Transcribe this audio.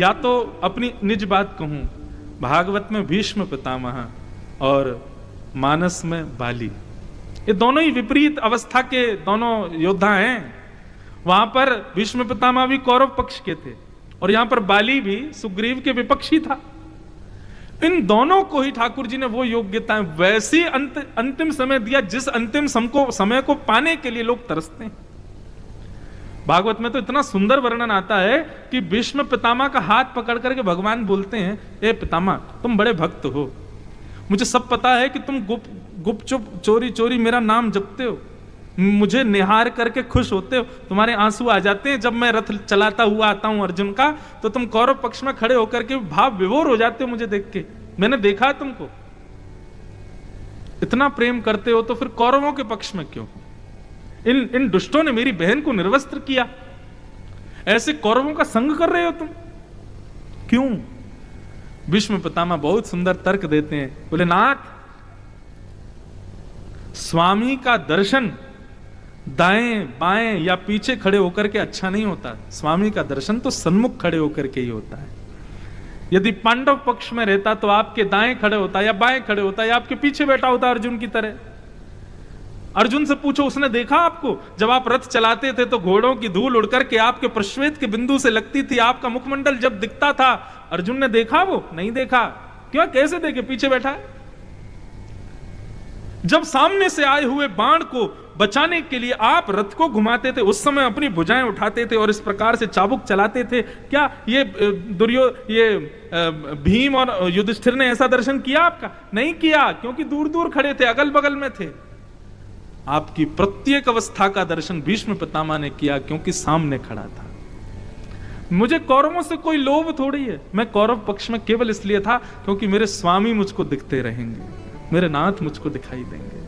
या तो अपनी निज बात कहूं, भागवत में भीष्म पितामह और मानस में बाली, ये दोनों ही विपरीत अवस्था के दोनों योद्धा हैं। वहां पर भीष्म पितामह भी कौरव पक्ष के थे और यहां पर बाली भी सुग्रीव के विपक्षी था। इन दोनों को ही ठाकुर जी ने वो योग्यताएं वैसी अंतिम समय दिया जिस अंतिम समय को पाने के लिए लोग तरसते हैं। भागवत में तो इतना सुंदर वर्णन आता है कि भीष्म पितामह का हाथ पकड़ करके भगवान बोलते हैं, ए पितामह तुम बड़े भक्त हो, मुझे सब पता है कि तुम गुप चुप चोरी चोरी मेरा नाम जपते हो, मुझे निहार करके खुश होते हो, तुम्हारे आंसू आ जाते हैं जब मैं रथ चलाता हुआ आता हूं अर्जुन का, तो तुम कौरव पक्ष में खड़े होकर के भाव विभोर हो जाते हो मुझे देख के, मैंने देखा तुमको, इतना प्रेम करते हो तो फिर कौरवों के पक्ष में क्यों? इन दुष्टों ने मेरी बहन को निर्वस्त्र किया, ऐसे कौरवों का संग कर रहे हो तुम, क्यों? भीष्म पितामह बहुत सुंदर तर्क देते हैं, बोले नाथ स्वामी का दर्शन दाएं बाएं या पीछे खड़े होकर के अच्छा नहीं होता, स्वामी का दर्शन तो सन्मुख खड़े होकर के ही होता है। यदि पांडव पक्ष में रहता तो आपके दाएं खड़े होता या बाएं खड़े होता या आपके पीछे बैठा होता अर्जुन की तरह। अर्जुन से पूछो, उसने देखा आपको जब आप रथ चलाते थे तो घोड़ों की धूल उड़कर के आपके प्रश्वेत के बिंदु से लगती थी, आपका मुखमंडल जब दिखता था, अर्जुन ने देखा? वो नहीं देखा। क्यों? कैसे देखे? पीछे बैठा है। जब सामने से आए हुए बाण को बचाने के लिए आप रथ को घुमाते थे, उस समय अपनी भुजाएं उठाते थे और इस प्रकार से चाबुक चलाते थे। क्या ये भीम और युधिष्ठिर ने ऐसा दर्शन किया आपका? नहीं किया, क्योंकि दूर दूर खड़े थे, अगल बगल में थे। आपकी प्रत्येक अवस्था का दर्शन भीष्म पितामह ने किया क्योंकि सामने खड़ा था। मुझे कौरवों से कोई लोभ थोड़ी है, मैं कौरव पक्ष में केवल इसलिए था क्योंकि मेरे स्वामी मुझको दिखते रहेंगे, मेरे नाथ मुझको दिखाई देंगे।